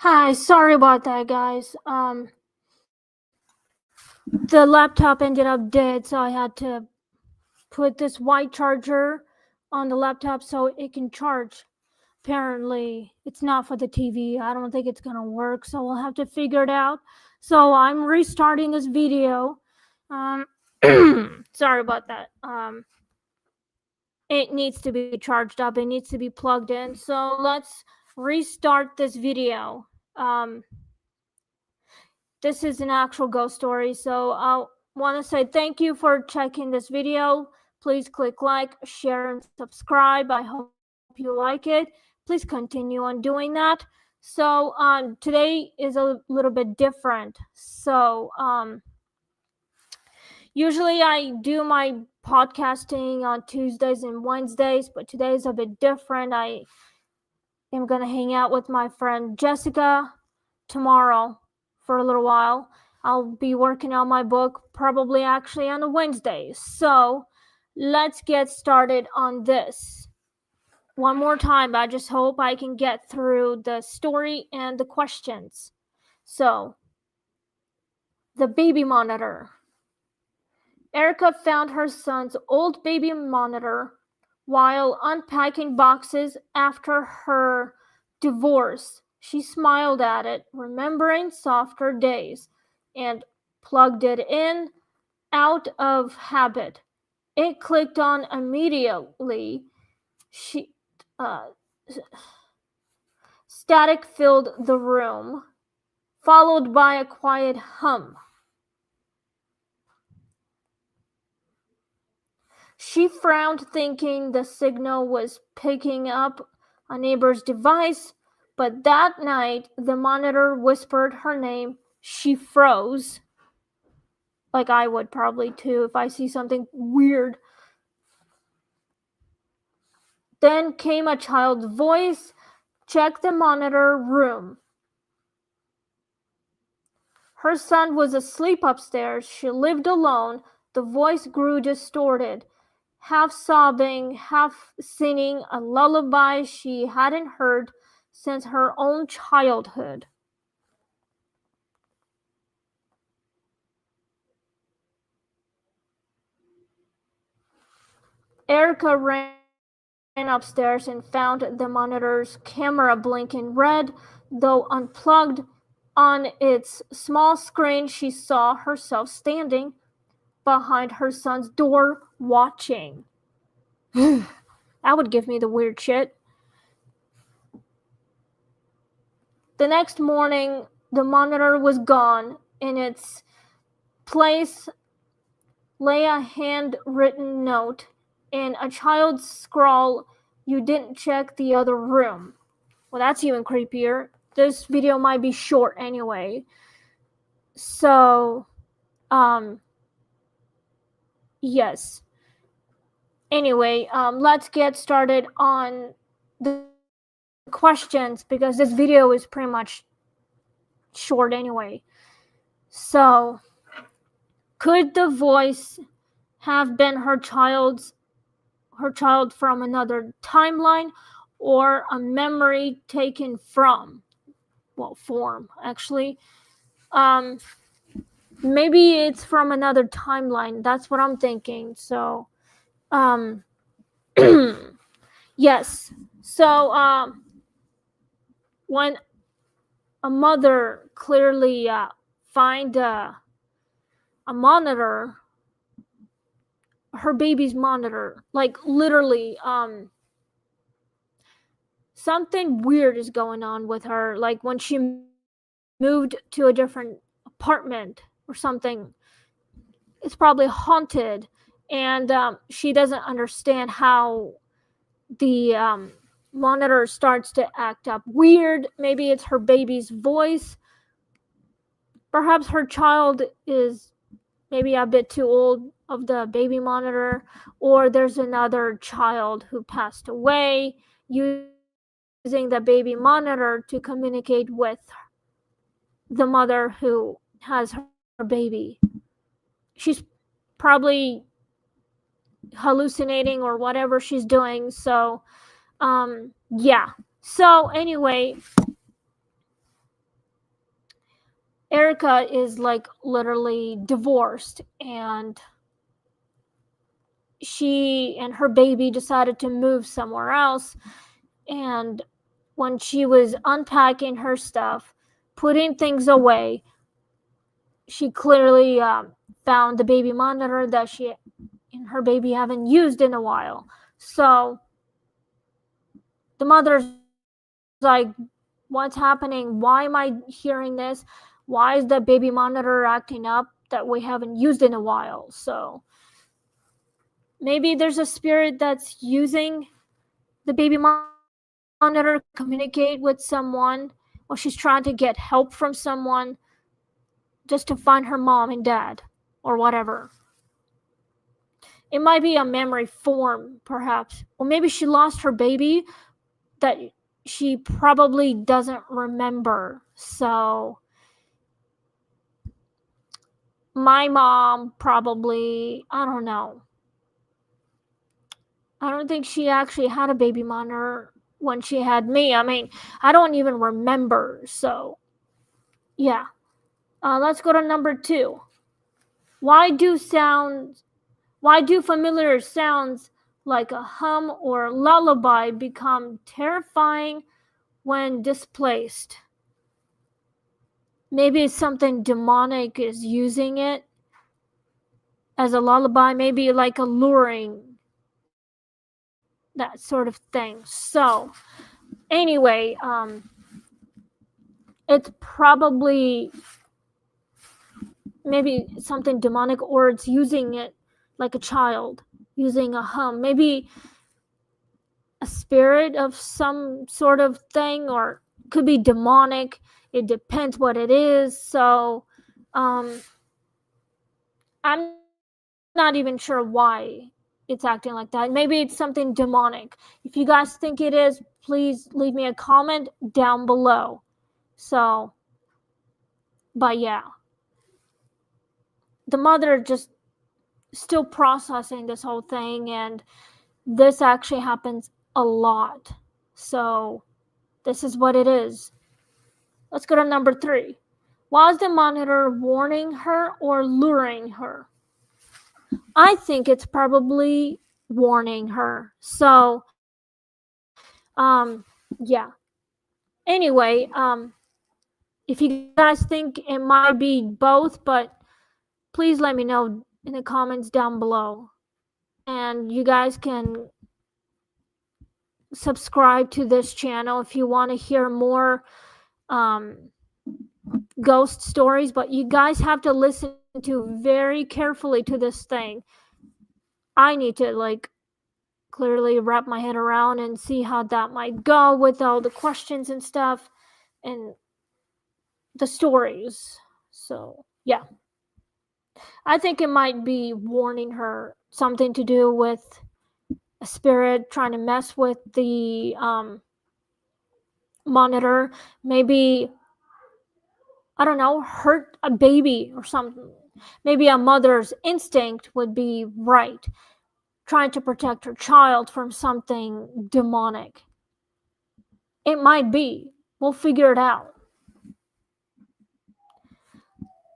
Hi, sorry about that, guys. The laptop ended up dead, so I had to put this white charger on the laptop so it can charge. Apparently, it's not for the TV. I don't think it's gonna work, so we'll have to figure it out. So I'm restarting this video. Um, sorry about that. It needs to be charged up. It needs to be plugged in. So let's restart this video. This is an actual ghost story, so I want to say thank you for checking this video. Please click like, share, and subscribe. I hope you like it. Please continue on doing that. So today is a little bit different. So usually I do my podcasting on Tuesdays and Wednesdays, but today is a bit different. I am going to hang out with my friend Jessica tomorrow for a little while. I'll be working on my book probably actually on a Wednesday. So let's get started on this. One more time, I just hope I can get through the story and the questions. So, the baby monitor. Erica found her son's old baby monitor while unpacking boxes after her divorce. She smiled at it, remembering softer days, and plugged it in out of habit. It clicked on immediately. Static filled the room, followed by a quiet hum. She frowned, thinking the signal was picking up a neighbor's device, but that night the monitor whispered her name. She froze. Like I would probably too if I see something weird. Then came a child's voice. Check the monitor room. Her son was asleep upstairs. She lived alone. The voice grew distorted, half sobbing, half singing a lullaby she hadn't heard since her own childhood. Erica ran upstairs and found the monitor's camera blinking red. Though unplugged on its small screen, she saw herself standing behind her son's door, watching. That would give me the weird shit. The next morning, the monitor was gone. In its place lay a handwritten note and a child's scrawl, "You didn't check the other room." Well, that's even creepier. This video might be short anyway. So, yes. Anyway, let's get started on the questions because this video is pretty much short anyway. So, could the voice have been her child from another timeline, or a memory taken from, form actually? Maybe it's from another timeline. That's what I'm thinking. So, yes. So, when a mother clearly find a monitor, her baby's monitor, like literally, something weird is going on with her. Like when she moved to a different apartment or something, it's probably haunted, and she doesn't understand how the monitor starts to act up weird. Maybe it's her baby's voice. Perhaps her child is maybe a bit too old of the baby monitor, or there's another child who passed away using the baby monitor to communicate with the mother who has her baby. She's probably hallucinating or whatever she's doing. So, yeah. So, anyway, Erica is like literally divorced, and she and her baby decided to move somewhere else. And when she was unpacking her stuff, putting things away, she clearly found the baby monitor that she and her baby haven't used in a while. So the mother's like, what's happening? Why am I hearing this? Why is the baby monitor acting up that we haven't used in a while? So maybe there's a spirit that's using the baby monitor to communicate with someone, or she's trying to get help from someone just to find her mom and dad or whatever. It might be a memory form, perhaps. Or maybe she lost her baby that she probably doesn't remember. So my mom probably, I don't know. I don't think she actually had a baby monitor when she had me. I mean, I don't even remember. So, yeah. Let's go to number 2. Why do familiar sounds like a hum or lullaby become terrifying when displaced? Maybe something demonic is using it as a lullaby, maybe like alluring, that sort of thing. So, anyway, it's probably maybe something demonic, or it's using it like a child, using a hum. Maybe a spirit of some sort of thing, or could be demonic. It depends what it is. So, I'm not even sure why it's acting like that. Maybe it's something demonic. If you guys think it is, please leave me a comment down below. So, but yeah, the mother just still processing this whole thing, and this actually happens a lot. So, this is what it is. Let's go to number 3. Was the monitor warning her or luring her? I think it's probably warning her. So, yeah. Anyway, if you guys think it might be both, but please let me know in the comments down below. And you guys can subscribe to this channel if you want to hear more ghost stories, but you guys have to listen to very carefully to this thing. I need to like clearly wrap my head around and see how that might go with all the questions and stuff and the stories. So, yeah. I think it might be warning her, something to do with a spirit trying to mess with the monitor. Maybe, I don't know, hurt a baby or something. Maybe a mother's instinct would be right, trying to protect her child from something demonic. It might be. We'll figure it out.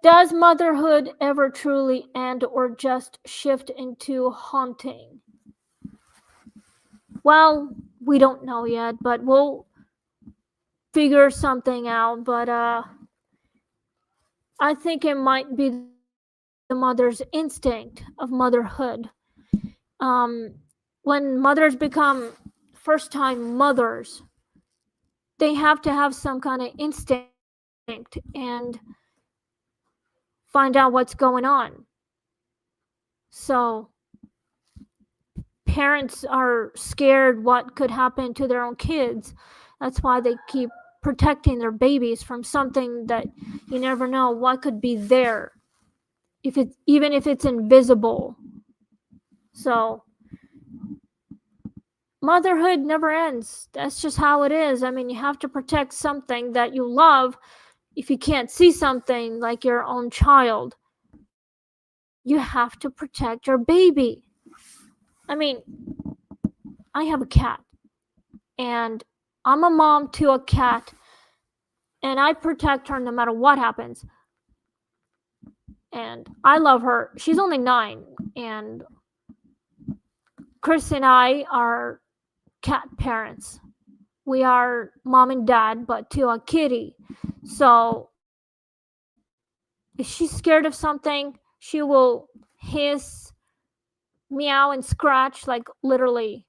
Does motherhood ever truly end or just shift into haunting? Well, we don't know yet, but we'll figure something out. But I think it might be the mother's instinct of motherhood. When mothers become first-time mothers, they have to have some kind of instinct and find out what's going on. So parents are scared what could happen to their own kids. That's why they keep protecting their babies from something that you never know what could be there, even if it's invisible. So motherhood never ends. That's just how it is. I mean, you have to protect something that you love. If you can't see something like your own child, you have to protect your baby. I mean, I have a cat, and I'm a mom to a cat, and I protect her no matter what happens. and I love her. She's only 9, and Chris and I are cat parents. We are mom and dad, but to a kitty. So if she's scared of something, she will hiss, meow, and scratch, like literally.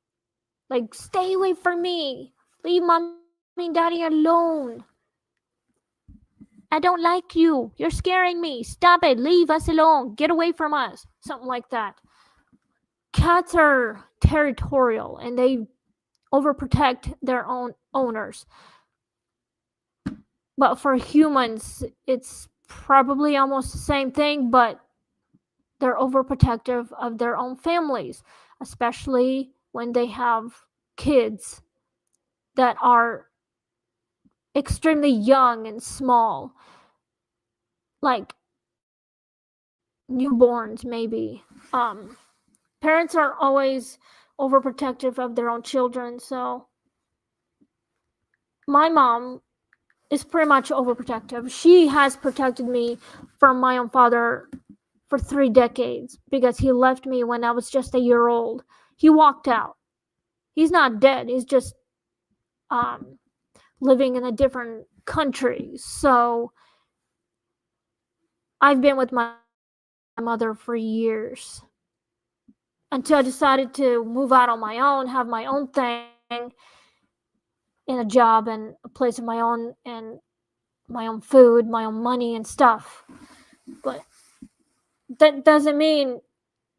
Like, stay away from me. Leave mommy and daddy alone. I don't like you. You're scaring me. Stop it. Leave us alone. Get away from us. Something like that. Cats are territorial and they overprotect their own owners. But for humans, it's probably almost the same thing, but they're overprotective of their own families, especially when they have kids that are extremely young and small, like newborns, maybe. Parents are always overprotective of their own children, so my mom is pretty much overprotective. She has protected me from my own father for 3 decades because he left me when I was just a year old. He walked out. He's not dead. He's just living in a different country. So I've been with my mother for years until I decided to move out on my own, have my own thing, in a job and a place of my own, and my own food, my own money and stuff. But that doesn't mean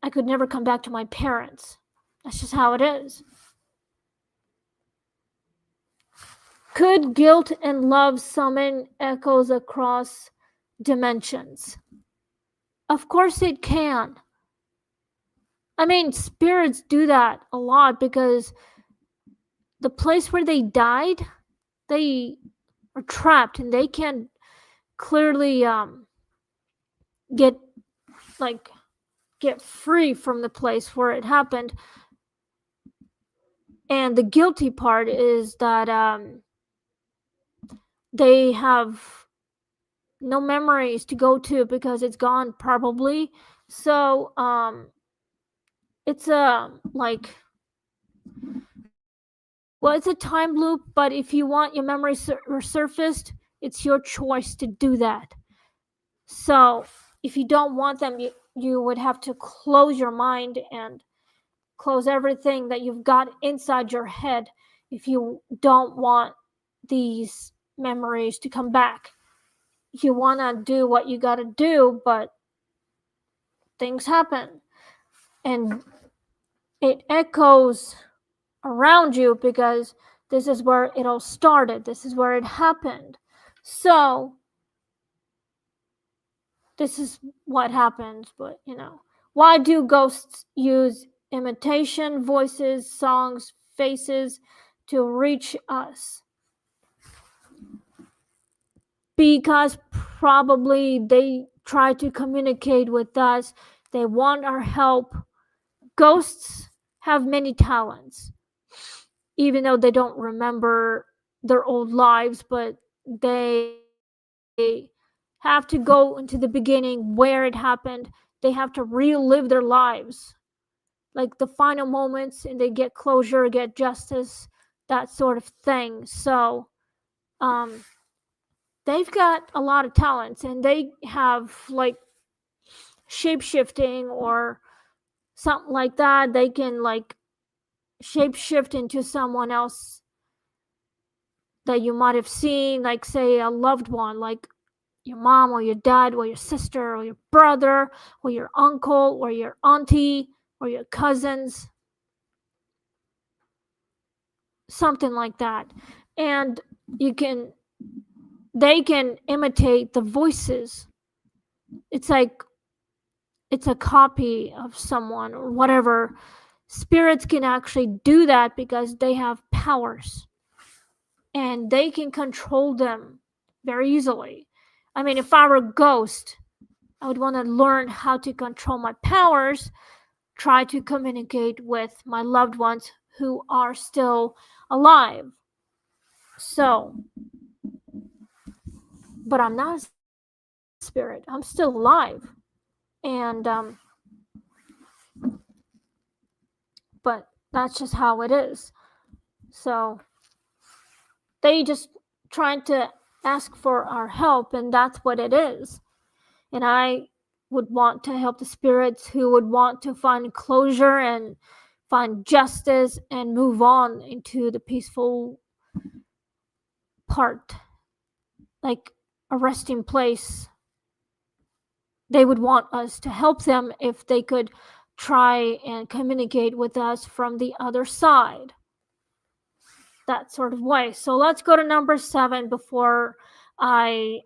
I could never come back to my parents. That's just how it is. Could guilt and love summon echoes across dimensions? Of course it can. I mean, spirits do that a lot because the place where they died, they are trapped and they can clearly get free from the place where it happened. And the guilty part is that they have no memories to go to because it's gone probably. So it's it's a time loop, but if you want your memory resurfaced, it's your choice to do that. So if you don't want them, you would have to close your mind and close everything that you've got inside your head if you don't want these memories to come back. You want to do what you got to do, but things happen and it echoes around you because this is where it all started. This is where it happened. So this is what happens. But why do ghosts use imitation voices, songs, faces to reach us? Because probably they try to communicate with us. They want our help. Ghosts have many talents, even though they don't remember their old lives, but they have to go into the beginning where it happened. They have to relive their lives, like the final moments, and they get closure, get justice, that sort of thing. So they've got a lot of talents, and they have like shape-shifting or something like that. They can like shape-shift into someone else that you might have seen, like say a loved one, like your mom or your dad or your sister or your brother or your uncle or your auntie or your cousins, something like that. And they can imitate the voices. It's like it's a copy of someone or whatever. Spirits can actually do that because they have powers and they can control them very easily. I mean, if I were a ghost, I would want to learn how to control my powers, try to communicate with my loved ones who are still alive. So, but I'm not a spirit. I'm still alive. And but that's just how it is. So they just trying to ask for our help, and that's what it is. And I would want to help the spirits who would want to find closure and find justice and move on into the peaceful part, like a resting place. They would want us to help them if they could try and communicate with us from the other side. That sort of way. So let's go to number 7 before I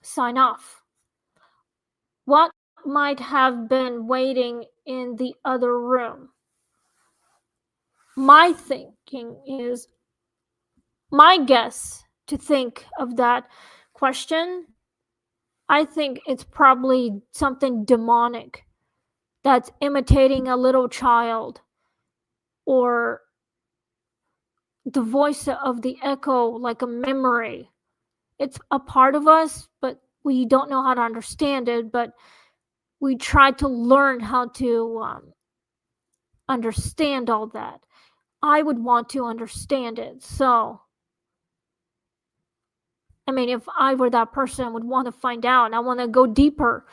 sign off. What might have been waiting in the other room? My thinking is, my guess to think of that question, I think it's probably something demonic that's imitating a little child, or the voice of the echo, like a memory. It's a part of us, but we don't know how to understand it, but we try to learn how to understand all that. I would want to understand it. So, I mean, if I were that person, I would want to find out. I want to go deeper.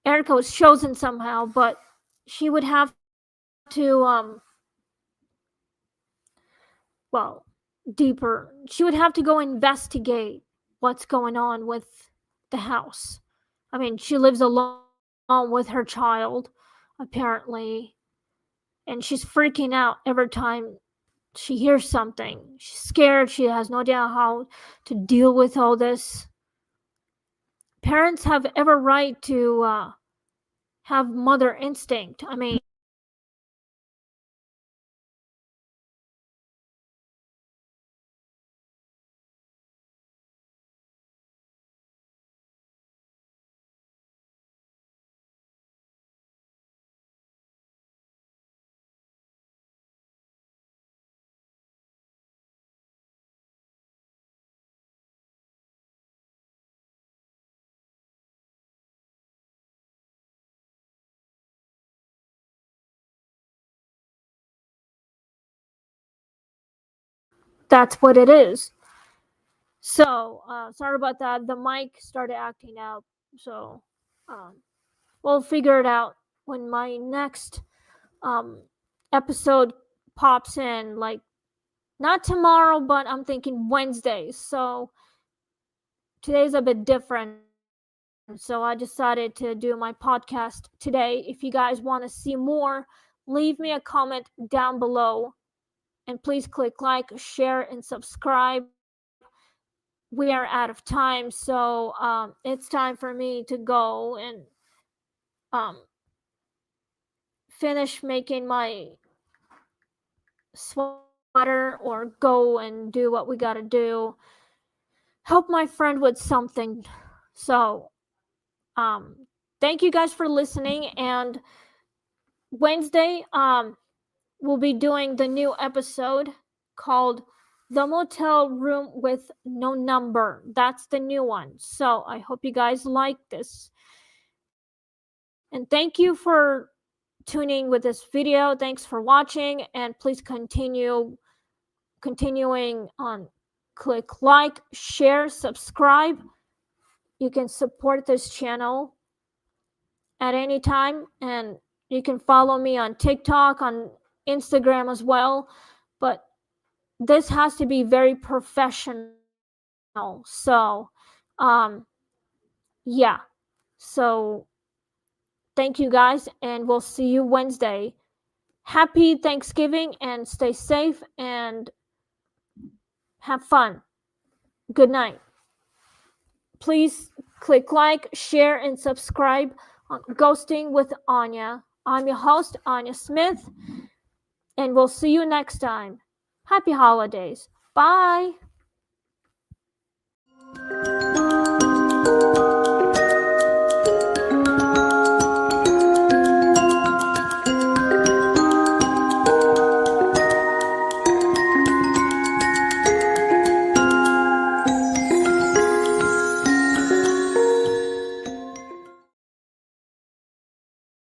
Erica was chosen somehow, but she would have to, well, deeper. She would have to go investigate what's going on with the house. I mean, she lives alone with her child, apparently, and she's freaking out every time she hears something. She's scared. She has no idea how to deal with all this. Parents have every right to have mother instinct. I mean, that's what it is. So, sorry about that. The mic started acting out. So, um, we'll figure it out when my next um, episode pops in. Like, not tomorrow, but I'm thinking Wednesday. So, today's a bit different. So, I decided to do my podcast today. If you guys want to see more, leave me a comment down below. And please click like, share, and subscribe. We are out of time, so it's time for me to go and um, finish making my sweater, or go and do what we gotta do. Help my friend with something. So, thank you guys for listening. And Wednesday, we'll be doing the new episode called The Motel Room with No Number. That's the new one. So I hope you guys like this. And thank you for tuning with this video. Thanks for watching, and please continuing on, click like, share, subscribe. You can support this channel at any time, and you can follow me on TikTok, on Instagram as well. But this has to be very professional. So, yeah. So, thank you guys, and we'll see you Wednesday. Happy Thanksgiving, and stay safe and have fun. Good night. Please click like, share, and subscribe on Ghosting with Anya. I'm your host, Anya Smith, and we'll see you next time. Happy holidays. Bye.